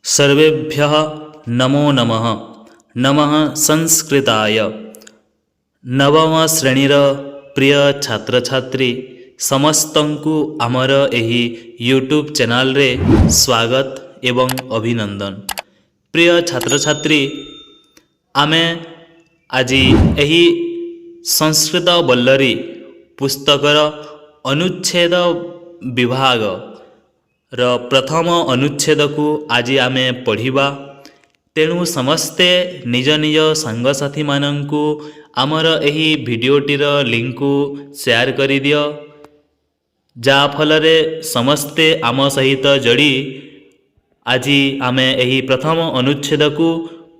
सर्वेभ्यः नमो नमः। नमः संस्कृताय। नवम श्रेणीर प्रिय छात्र छात्री समस्तंकु आमर एही यूट्यूब चैनल रे स्वागत एवं अभिनंदन। प्रिय छात्र छात्री आमे आजी एही संस्कृत बल्लरी पुस्तकर अनुच्छेद विभाग र प्रथम अनुच्छेद को आज आमे पढ़िबा। तेणु समस्ते निज निज सांगसाथी मानंकु आमर एही भिडियोटीर लिंक को शेयर करि दियो, जा फलरे समस्ते आम सहित जोड़ी आज आमे एही प्रथम अनुच्छेद को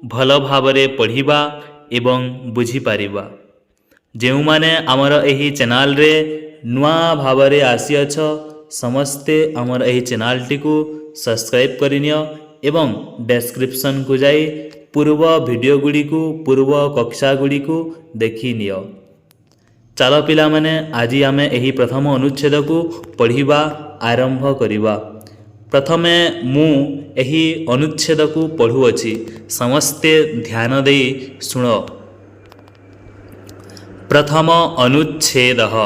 भल भावरे पढ़िबा एवं बुझी पारिबा। जेउ माने आमर एही चैनल रे नुआ भावरे आसी अछ समस्ते आमर एही चैनल टी को सब्सक्राइब करिनियो एवं डिस्क्रिप्शन को जाई पूर्व वीडियो गुडी को पूर्व कक्षा गुडी को देखि नियो। चलो पिला माने आज आमे एही प्रथम अनुच्छेद को पढ़िबा आरंभ करिबा। प्रथमे मु एही अनुच्छेद को पढ़ुअछि, समस्ते ध्यान देई सुनो। प्रथम अनुच्छेदः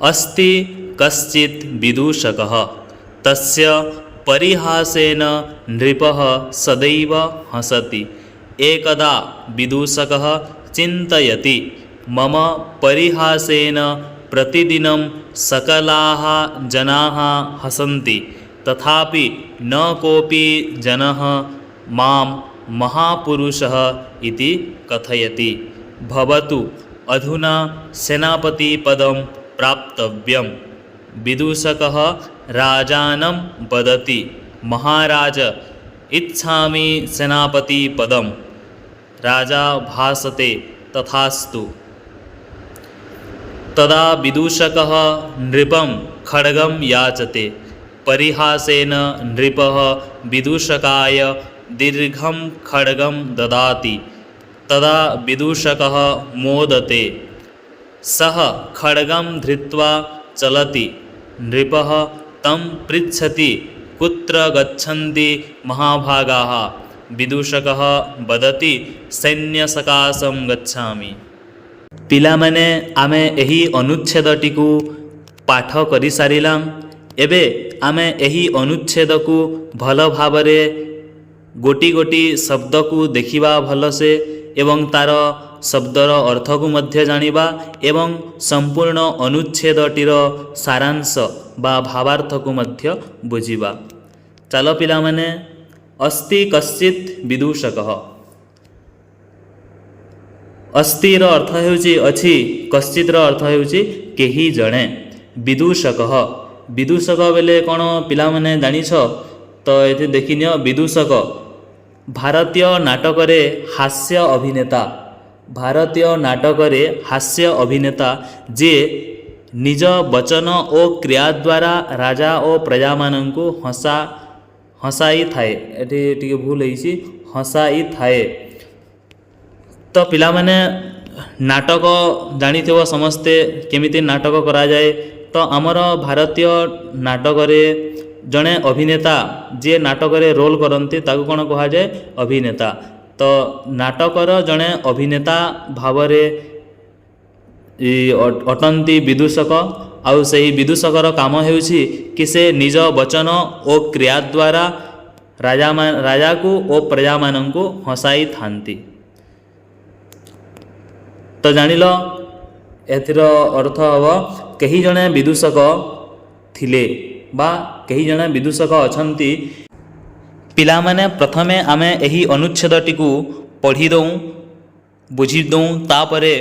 अस्ति कश्चित् विदूषकः तस्य परिहासेन नृपः सदैव हसति। एकदा विदूषकः चिन्तयति, मम परिहासेन प्रतिदिनं सकलाः जनाः हसन्ति, तथापि न कोऽपि जनः मां महापुरुषः इति कथयति। भवतु अधुना सेनापतिपदं प्राप्तव्यम्। विदूषकः राजानं वदति, महाराज इच्छामि सेनापतिपदम्। राजा भाषते, तथास्तु। तदा विदूषकः नृपं खड्गं याचते। परिहासेन नृपः विदूषकाय दीर्घं खड्गं ददाति। तदा विदूषकः मोदते। सः खड्गं धृत्वा चलति। नृपः तं पृच्छति, कुत्र गच्छन्ति महाभागाः? विदूषकः वदति, सैन्यसकाशं गच्छामि। पिला माने आमे एही अनुच्छेदटी को पाठ करि सारिलां। एबे आमे एही अनुच्छेद को भल भावरे गोटी गोटी शब्द को देखिबा भलसे एवं तार शब्दर अर्थ को मध्य जानिबा एवं संपूर्ण अनुच्छेदटीर सारांश बा भावार्थ को मध्य बुझिबा। चलो पिला माने अस्ति कश्चित् विदूषकः। अस्तिर अर्थ हेउची अछि, कश्चित्र अर्थ हेउची केही जणे। विदूषकः विदूषक बेले कोन पिला माने जानिछ तो एते देखिनियो। विदूषक भारतीय नाटक रे हास्य अभिनेता, भारतीय नाटक रे हास्य अभिनेता जे निज वचन और क्रिया द्वारा राजा और प्रजा मानंकु हसाई थाए। एठी टिके भूल होईसी, हसाई थाए। तो पिला माने नाटक जानिथिबो समस्ते केमिति नाटक करा जाए। तो आमर भारतीय नाटक रे जड़े अभिनेता जे नाटक रे रोल करते ताकू कौन कह जाए, अभिनेता। तो नाटकर जड़े अभिनेता भावरे अटंती विदूषक। आउ सही विदूषकर काम हेउछि कि से निज वचन और क्रिया द्वारा राजा को और प्रजा मानंकु हसाई थांती। तो जानिल एथिर अर्थ हबो केही जणे विदूषक थिले बा कहीं जने विदूषक अछंती। पिला माने प्रथमे आमे एही अनुच्छेदटी को पढ़ी दऊँ, बुझी दऊँ, तापरे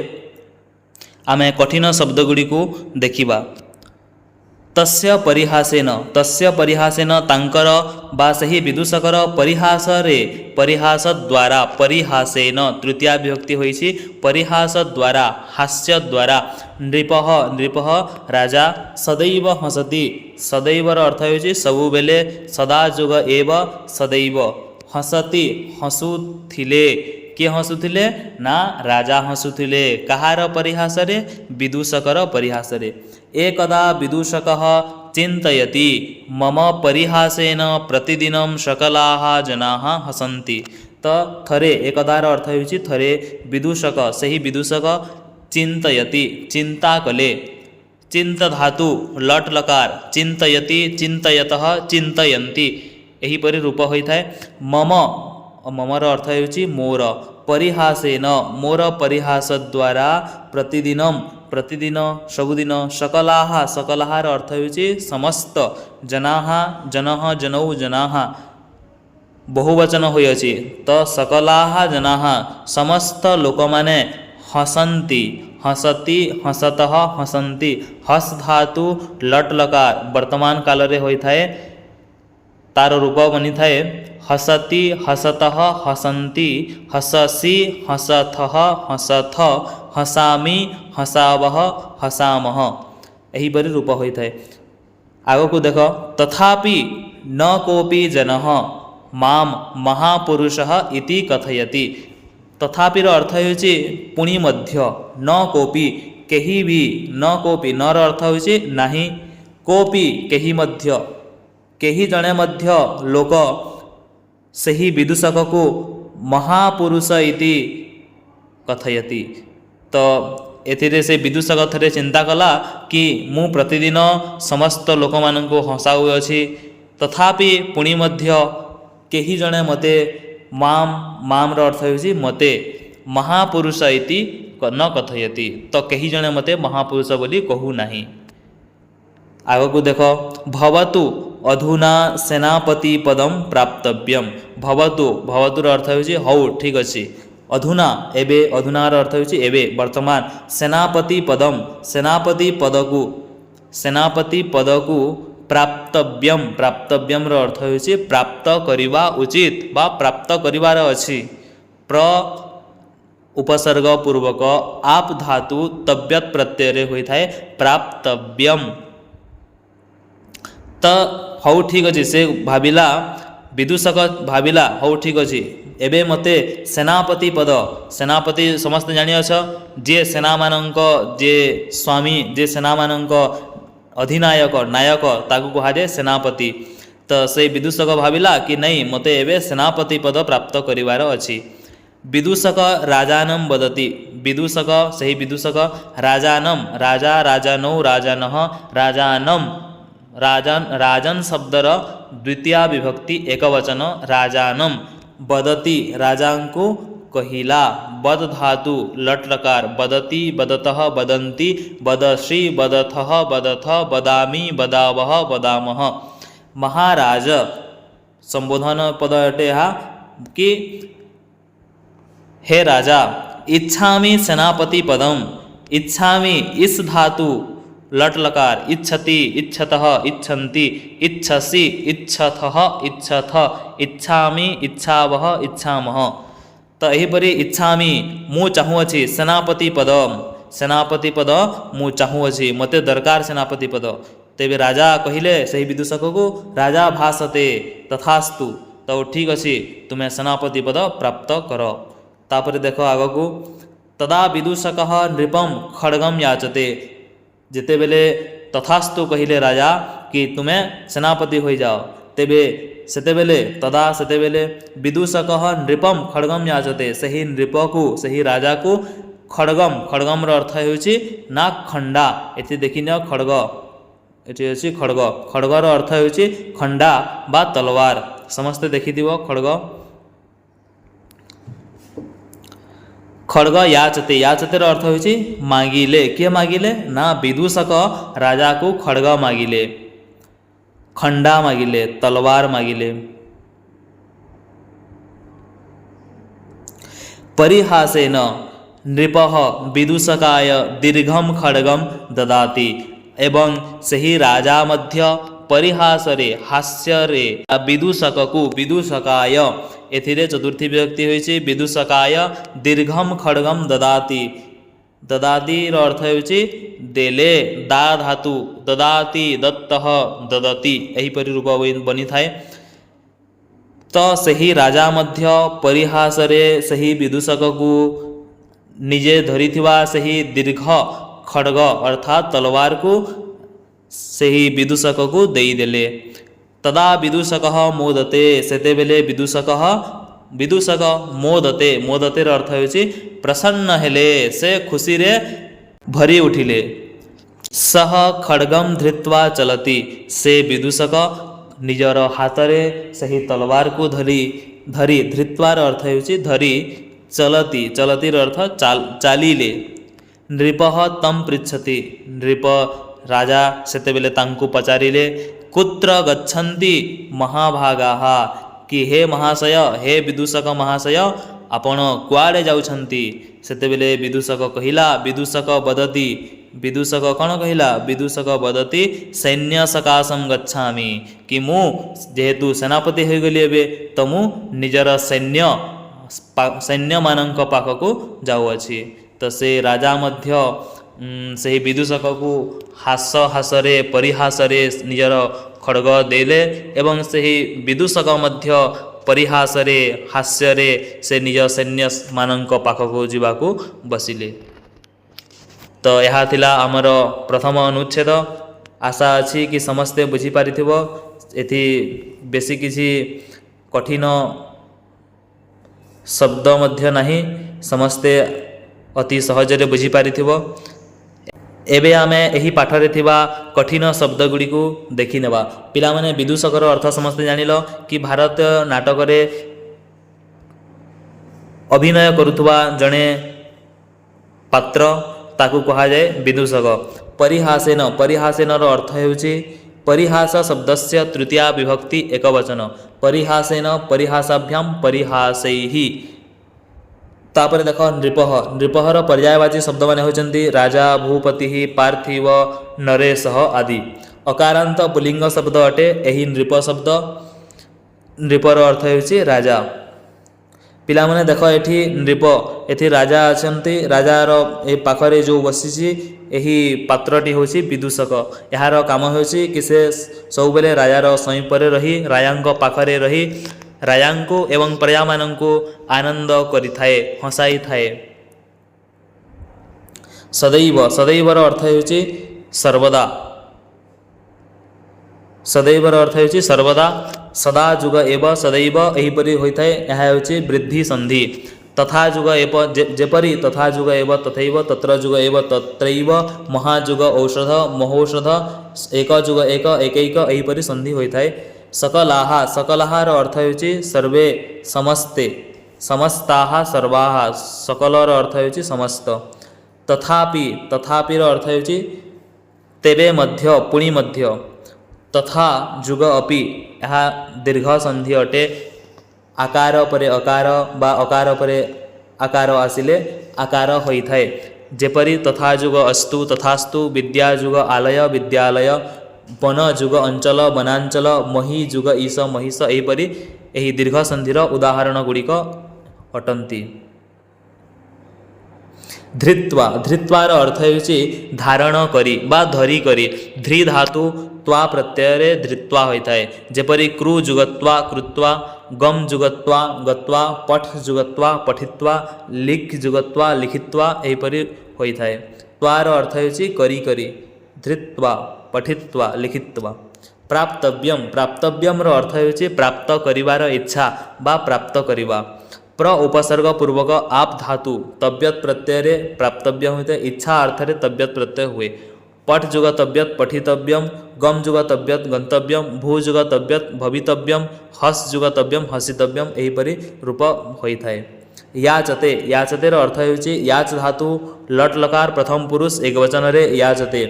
आमे कठिन शब्द गुडी को देखिबा। तस्य परिहासेन तांकर बा सही विदूषकर परिहास रे परिहास द्वारा, परिहासेन तृतीया विभक्ति होईछि, परिहास द्वारा हास्य द्वारा नृपः राजा सदैव हसति। सदैवर अर्थ होईछि सबु बेले, सदा जुग एव सदैव। हसति हसुथिले। किए हसुथिले ना राजा हसुथिले। कहार परिहास रे? विदूषकर परिहास रे। एकदा विदूषकः चिन्तयति मम परिहासेन प्रतिदिनं सकलाः जनाः हसन्ति। तो थरे एकदार अर्थ होउछि थरे विदूषक सही विदूषक चिन्तयति चिंता कले चिंत धातु लट लकार चिन्तयति चिन्तयतः चिन्तयन्ति एहीपरि रूप होइथाय। मम ममर अर्थ होउछि मोर परिहासेन मोर परिहास द्वारा प्रतिदिनम प्रतिदिन सबुदिन सकलाः सकलाः अर्थ होउछि समस्त जनाः जनः जनौ जनाः बहुवचन होइछि। तो सकलाः जनाः समस्त लोक माने हसन्ति हसति हसतः हसन्ति हस धातु लट लकार वर्तमान काल रे होइथाय तार रूप बनी थाए हसति हसतः हसन्ति हससि हसथः हसथ हसामि हसावः हसामः एहीपरि रूप होइथाय। आगको देख तथापि न कोऽपि जनः मां महापुरुषः इति कथयति। तथापि अर्थ होउछि पुणी मध्य न कोऽपि केही भी न कोऽपि नर अर्थ होउछि नाही कोऽपि केही मध्य केही जणे मध्य लोक सही विदूषक को महापुरुष इति कथयति। तो एथिरे से विदूषक थरे चिंता कला कि मु प्रतिदिन समस्त लोक माननको हसाउअछि तथापि पुणी मध्य केही जणे मते माम माम रो अर्थ होउछि मते महापुरुष इति न कथयति। तो केही जणे मते महापुरुष बोली कहू नाही। आगको देख भवतु अधुना सेनापति पदम प्राप्तव्यम। भवतु भवतुर अर्थ होउछि हौ ठीक अछि अधुना एबे अधुनार अर्थ होउछि एबे वर्तमान सेनापति पदकु प्राप्तव्यम प्राप्तव्यम रो अर्थ होउछि प्राप्त करिवा उचित बा प्राप्त करिवार अछि। प्र उपसर्ग पूर्वक आप धातु तव्यत प्रत्यय रे होइथाय प्राप्तव्यम। तो हौ ठीक अछि से भाविला विदूषक भाविला हौ ठीक अछि एबे मते सेनापति पद सेनापति समस्त जानि अछ जे सेना मानक जे स्वामी जे सेना मानक अधिनायक नायक ताकु कहाजे सेनापति। तो से विदूषक भाविला कि नहीं मते एबे सेनापति पद प्राप्त करिवार अछि। विदूषक राजानम वदति विदूषक सही विदूषक राजानम राजा राजानौ राजानः राजानम राजन राजन शब्दर द्वितीया विभक्ति एकवचन राजानम वदति राजांको कहिला वद धातु लट लकार वदति वदतः वदन्ति वदसि वदथः वदथ वदामि वदावः वदामः। महाराज संबोधन पद अटे हा कि हे राजा इच्छामि सेनापति पदम इच्छामि इस धातु लट लकार इच्छति इच्छतः इच्छन्ति इच्छसि इच्छथः इच्छथ इच्छामि इच्छावः इच्छामः। तो एहीपरि इच्छामि मु चाहुअछि सेनापति पद मु चाहुअछि मते दरकार सेनापति पद। तेबे राजा कहिले सही विदूषक को राजा भासते तथास्तु तो ठीक अछि तुम्हें सेनापति पद प्राप्त कर। तापर देखो आगको तदा विदूषकः नृपम खड्गम याचते जेते बेले तथास्तु कहिले राजा कि तुम्हें सेनापति हो जाओ तेबे सेतेबेले तदा सेतेबेले विदूषकः नृपम खड्गम याचते सही नृप को सही राजा को खड्गम खड्गम रो अर्थ होउछि नाक खंडा एथि देखिनियो खड्ग एथि अछि खड्ग खड्गर अर्थ होउछि खंडा बा तलवार समस्त देखिदिबो खड्ग खड्ग याचते याचते अर्थ होउछि मागिले किए मागिले ना विदूषक राजा को खड्ग मागिले खंडा मागिले तलवार मागिले। परिहासेन नृपः विदूषकाय दीर्घम खड्गम ददाति एवं सही राजा मध्य परिहासरे हास्यरे विदूषक को विदूषकाय एथिरे चतुर्थी विभक्ति होइछि विदूषकाय दीर्घम खड्गम ददाति ददाति अर्थ होइछि देले दा धातु ददाति दत्तः ददति एहीपरि रूप बनी थाए। तो सही राजा मध्य परिहासरे सही विदूषक को निजे धरिथिबा सही दीर्घ खड्ग अर्थात तलवार को ସେହି ବିଦୂଷକକୁ ଦେଇଦେଲେ। ତଦା ବିଦୂଷକଃ ମୋଦତେ, ସେତେବେଳେ ବିଦୂଷକ ମୋଦତେ, ମୋଦତେର ଅର୍ଥ ହେଉଛି ପ୍ରସନ୍ନ ହେଲେ, ସେ ଖୁସିରେ ଭରି ଉଠିଲେ। ସହ ଖଡ଼ଗମ୍ ଧୃତ୍ୱା ଚଲତି, ସେ ବିଦୂଷକ ନିଜର ହାତରେ ସେହି ତଲବାରକୁ ଧରି ଧୃତ୍ୱାର ଅର୍ଥ ହେଉଛି ଧରି, ଚଲତି, ଚଲତିର ଅର୍ଥ ଚାଲିଲେ। ନୃପଃ ତମ୍ ପୃଚ୍ଛତି, ନୃପ ରାଜା ସେତେବେଳେ ତାଙ୍କୁ ପଚାରିଲେ, କୁତ୍ର ଗଚ୍ଛନ୍ତି ମହାଭାଗାଃ, କି ହେ ମହାଶୟ, ହେ ବିଦୂଷକ ମହାଶୟ, ଆପଣ କୁଆଡ଼େ ଯାଉଛନ୍ତି? ସେତେବେଳେ ବିଦୂଷକ କହିଲା, ବିଦୂଷକ ବଦତି, ବିଦୂଷକ କ'ଣ କହିଲା? ବିଦୂଷକ ବଦତି ସୈନ୍ୟ ସକାଶଂ ଗଚ୍ଛାମି, କି ମୁଁ ଯେହେତୁ ସେନାପତି ହୋଇଗଲି ଏବେ, ତ ମୁଁ ନିଜର ସୈନ୍ୟମାନଙ୍କ ପାଖକୁ ଯାଉଅଛି। ତ ସେ ରାଜା ମଧ୍ୟ ସେହି ବିଦୂଷକକୁ ହାସରେ ପରିହାସରେ ନିଜର ଖଡ଼ଗ ଦେଲେ ଏବଂ ସେହି ବିଦୂଷକ ମଧ୍ୟ ପରିହାସରେ ହାସ୍ୟରେ ସେ ନିଜ ସୈନ୍ୟମାନଙ୍କ ପାଖକୁ ଯିବାକୁ ବସିଲେ। ତ ଏହା ଥିଲା ଆମର ପ୍ରଥମ ଅନୁଚ୍ଛେଦ। ଆଶା ଅଛି କି ସମସ୍ତେ ବୁଝିପାରିଥିବ। ଏଠି ବେଶୀ କିଛି କଠିନ ଶବ୍ଦ ମଧ୍ୟ ନାହିଁ, ସମସ୍ତେ ଅତି ସହଜରେ ବୁଝିପାରିଥିବ। ଏବେ ଆମେ ଏହି ପାଠରେ ଥିବା କଠିନ ଶବ୍ଦ ଗୁଡ଼ିକୁ ଦେଖିନେବା। ପିଲାମାନେ, ବିଦୂଷକର ଅର୍ଥ ସମସ୍ତେ ଜାଣିଲ କି ଭାରତୀୟ ନାଟକରେ ଅଭିନୟ କରୁଥିବା ଜଣେ ପାତ୍ର, ତାକୁ କୁହାଯାଏ ବିଦୂଷକ। ପରିହାସେନ, ପରିହାସେନର ଅର୍ଥ ହେଉଛି ପରିହାସ ଶବ୍ଦସ୍ୟ ତୃତୀୟା ବିଭକ୍ତି ଏକବଚନ। ପରିହାସେନ, ପରିହାସାଭ୍ୟାମ୍, ପରିହାସୈଃ। ତାପରେ ଦେଖ ନୃପଃ, ନୃପଃର ପର୍ଯ୍ୟାୟବାଚୀ ଶବ୍ଦମାନେ ହେଉଛନ୍ତି ରାଜା, ଭୂପତି, ପାର୍ଥିବ, ନରେଶଃ ଆଦି। ଅକାରାନ୍ତ ପୁଲିଙ୍ଗ ଶବ୍ଦ ଅଟେ ଏହି ନୃପ ଶବ୍ଦ। ନୃପର ଅର୍ଥ ହେଉଛି ରାଜା। ପିଲାମାନେ ଦେଖ, ଏଠି ନୃପ, ଏଠି ରାଜା ଅଛନ୍ତି। ରାଜାର ଏ ପାଖରେ ଯେଉଁ ବସିଛି ଏହି ପାତ୍ରଟି ହେଉଛି ବିଦୂଷକ। ଏହାର କାମ ହେଉଛି କି ସେ ସବୁବେଳେ ରାଜାର ସମୀପରେ ରହି, ରାଜାଙ୍କ ପାଖରେ ରହି ରାଜାଙ୍କୁ ଏବଂ ପ୍ରଜାମାନଙ୍କୁ ଆନନ୍ଦ କରିଥାଏ, ହସାଇଥାଏ। ସଦୈବ, ସଦୈବର ଅର୍ଥ ହେଉଛି ସର୍ବଦା। ସଦୈବର ଅର୍ଥ ହେଉଛି ସର୍ବଦା। ସଦା ଯୁଗ ଏବ ସଦୈବ ଏହିପରି ହୋଇଥାଏ, ଏହା ହେଉଛି ବୃଦ୍ଧି ସନ୍ଧି। ତଥା ଯୁଗ ଏବ, ଯେପରି, ତଥା ଯୁଗ ଏବ ତଥୈବ, ତତ୍ର ଯୁଗ ଏବ ତତ୍ରୈବ, ମହାଯୁଗ ଔଷଧ ମହୌଷଧ, ଏକ ଯୁଗ ଏକ, ଏକୈକ ଏହିପରି ସନ୍ଧି ହୋଇଥାଏ। ସକଲାଃ, ସକଲାଃର ଅର୍ଥ ହେଉଛି ସର୍ବେ, ସମସ୍ତେ। ସମସ୍ତାଃ, ସର୍ବାଃ, ସକଲର ଅର୍ଥ ହେଉଛି ସମସ୍ତ। ତଥାପି, ତଥାପିର ଅର୍ଥ ହେଉଛି ତେବେ ମଧ୍ୟ, ପୁଣି ମଧ୍ୟ। ତଥା ଯୁଗ ଅପି, ଏହା ଦୀର୍ଘ ସନ୍ଧି ଅଟେ। ଆକାର ପରେ ଅକାର ବା ଅକାର ପରେ ଆକାର ଆସିଲେ ଆକାର ହୋଇଥାଏ। ଯେପରି ତଥା ଯୁଗ ଅସ୍ତୁ, ତଥାସ୍ତୁ, ବିଦ୍ୟା ଯୁଗ ଆଲୟ, ବିଦ୍ୟାଳୟ, ବନ ଯୁଗ ଅଞ୍ଚଳ, ବନାଞ୍ଚଳ, ମହି ଯୁଗ ଈଶ, ମହିଷ, ଏହିପରି ଏହି ଦୀର୍ଘ ସନ୍ଧିର ଉଦାହରଣ ଗୁଡ଼ିକ ଅଟନ୍ତି। ଧୃତ୍ୱା, ଧୃତ୍ୱାର ଅର୍ଥ ହେଉଛି ଧାରଣ କରି ବା ଧରି କରି। ଧୃ ଧାତୁ ତ୍ୱା ପ୍ରତ୍ୟୟରେ ଧୃତ୍ୱା ହୋଇଥାଏ। ଯେପରି କ୍ରୁ ଯୁଗତ୍ୱା, କୃତ୍ୱା, ଗମ୍ ଯୁଗତ୍ୱା, ଗତ୍ୱା, ପଠ୍ ଯୁଗତ୍ୱା, ପଠିତ୍ୱା, ଲିଖ୍ ଯୁଗତ୍ୱା, ଲିଖିତ୍ୱା, ଏହିପରି ହୋଇଥାଏ। ତ୍ୱାର ଅର୍ଥ ହେଉଛି କରି କରି। ଧୃତ୍ୱା, ପଠିତ୍ୱା, ଲିଖିତ୍ୱା। ପ୍ରାପ୍ତବ୍ୟମ୍, ପ୍ରାପ୍ତବ୍ୟମ୍ର ଅର୍ଥ ହେଉଛି ପ୍ରାପ୍ତ କରିବାର ଇଚ୍ଛା ବା ପ୍ରାପ୍ତ କରିବା। ପ୍ର ଉପସର୍ଗ ପୂର୍ବକ ଆପ୍ ଧାତୁ ତବ୍ୟତ୍ ପ୍ରତ୍ୟୟରେ ପ୍ରାପ୍ତବ୍ୟ ହୋଇଥାଏ। ଇଚ୍ଛା ଅର୍ଥରେ ତବ୍ୟତ୍ ପ୍ରତ୍ୟୟ ହୁଏ। ପଠ୍ ଯୁଗ ତବ୍ୟତ୍ ପଠିତବ୍ୟମ୍, ଗମ୍ ଯୁଗ ତବ୍ୟତ୍ ଗନ୍ତବ୍ୟମ୍, ଭୂ ଯୁଗ ତବ୍ୟତ୍ ଭବିତବ୍ୟମ୍, ହସ୍ ଯୁଗ ତବ୍ୟମ୍ ହସିତବ୍ୟମ୍, ଏହିପରି ରୂପ ହୋଇଥାଏ। ୟାଚତେ, ୟାଚତେର ଅର୍ଥ ହେଉଛି ୟାଚ୍ ଧାତୁ ଲଟ୍ ଲକାର ପ୍ରଥମ ପୁରୁଷ ଏକବଚନରେ ୟାଚତେ।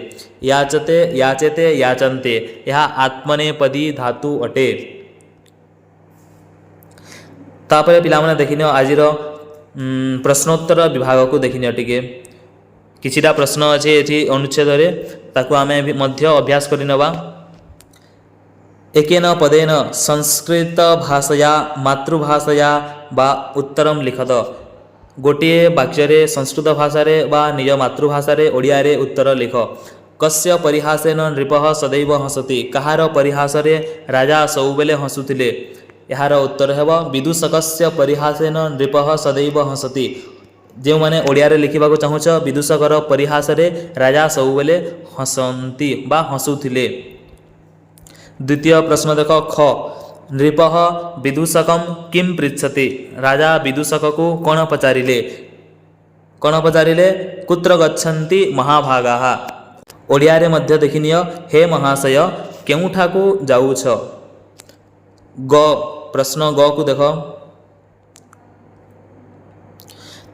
ୟାଚତେ, ୟାଚେତେ, ୟାଚନ୍ତେ, ଏହା ଆତ୍ମନେପଦୀ ଧାତୁ ଅଟେ। ତାପରେ ପିଲାମାନେ ଦେଖିନିଅ ଆଜିର ପ୍ରଶ୍ନୋତ୍ତର ବିଭାଗକୁ ଦେଖିନିଅ ଟିକେ। କିଛିଟା ପ୍ରଶ୍ନ ଅଛି ଏଠି ଅନୁଚ୍ଛେଦରେ, ତାକୁ ଆମେ ମଧ୍ୟ ଅଭ୍ୟାସ କରିନେବା। ଏକେନ ପଦେନ ସଂସ୍କୃତ ଭାଷାୟା ମାତୃଭାଷାୟା ବା ଉତ୍ତରମ୍ ଲିଖତ। ଗୋଟିଏ ବାକ୍ୟରେ ସଂସ୍କୃତ ଭାଷାରେ ବା ନିଜ ମାତୃଭାଷାରେ ଓଡ଼ିଆରେ ଉତ୍ତର ଲେଖ। କସ୍ୟ ପରିହାସେନ ନୃପଃ ସଦୈବ ହସତି, କାହାର ପରିହାସରେ ରାଜା ସବୁବେଳେ ହସୁଥିଲେ? ଏହାର ଉତ୍ତର ହେବ ବିଦୂଷକସ୍ୟ ପରିହାସେନ ନୃପଃ ସଦୈବ ହସତି। जो मैंने ओडिया लिखा चाहूच विदूषकर परिहास राजा सबुबले हसती बा हसुथिले। द्वितीय प्रश्न देख ख नृप विदूषक किं पृच्छति राजा विदूषक को कौन पचारिले कुत्र गच्छन्ति महाभागाः। ओडिया रे मध्य देखिनिय हे महाशय केउठाकू जाऊछ। ग प्रश्न ग को देख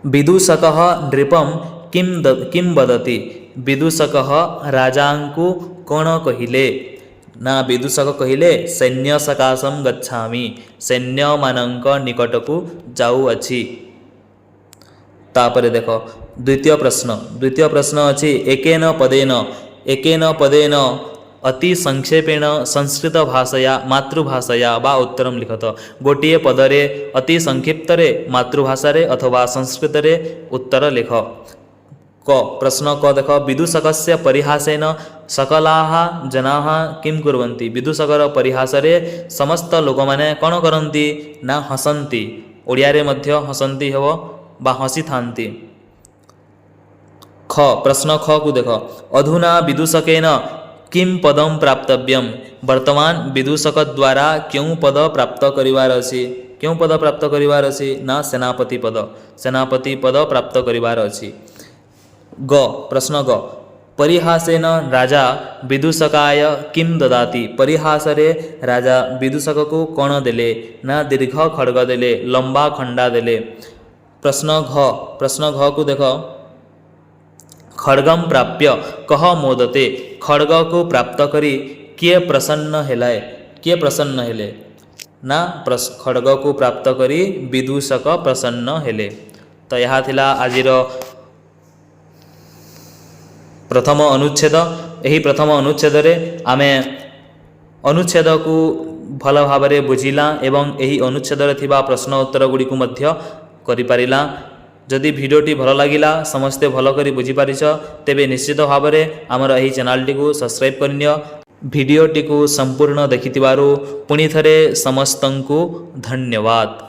विदूषकः नृपं किं वदति विदूषकः राजांकु कौन कहिले ना विदूषक कहिले सैन्य सकाशम गच्छामि सैन्य मानक निकटकू जाऊअछि। तापरे देख द्वितीय प्रश्न अछि एकेन पदेन अति संक्षेपेण संस्कृत भाषया मातृभाषया बा उत्तरम लिखत। गोटे पदरे अति संक्षिप्त मातृभाषा अथवा संस्कृत उत्तर लिख। क प्रश्न क देख विदूषकस्य परिहासेन सकलाः जनाः किं कुर्वन्ति विदूषकर परिहास समस्त लोक मैंने कौन करती ना हसंती। ओडिया रे मध्य हसंती हेब बा हसी थांती। ख प्रश्न ख को देख अधुना विदूषकेन किं पदम प्राप्तव्यम वर्तमान विदूषक द्वारा क्यों पद प्राप्त करिवार अछि ना सेनापति पद प्राप्त करिवार अछि। ग प्रश्न ग परिहासेन राजा विदूषकाय किं ददाति परिहासरे राजा विदूषक को कौन देले ना दीर्घ खड्ग देले लंबा खंडा देले। प्रश्न घ को देख खड्गम प्राप्य कह मोदते खड्ग को प्राप्त करी किए प्रसन्न हेले ना खड्ग को प्राप्त करी विदूषक प्रसन्न हेले। तो यह थिला आजिर प्रथम अनुच्छेद। यही प्रथम अनुच्छेद रे आमे अनुच्छेद को भल भाव में बुझिला एवं यही अनुच्छेद रे थिबा प्रश्न उत्तर गुड़ी को मध्य करि पारिला। जदि भिडियोटी भल लगिला समस्ते भल करी बुझी पारिछ तेबे निश्चित भाव में आमर यही चैनल को सब्सक्राइब करनियो। भिडियोटी को संपूर्ण देखिथिबारु पुणी थरे समस्तंकु धन्यवाद।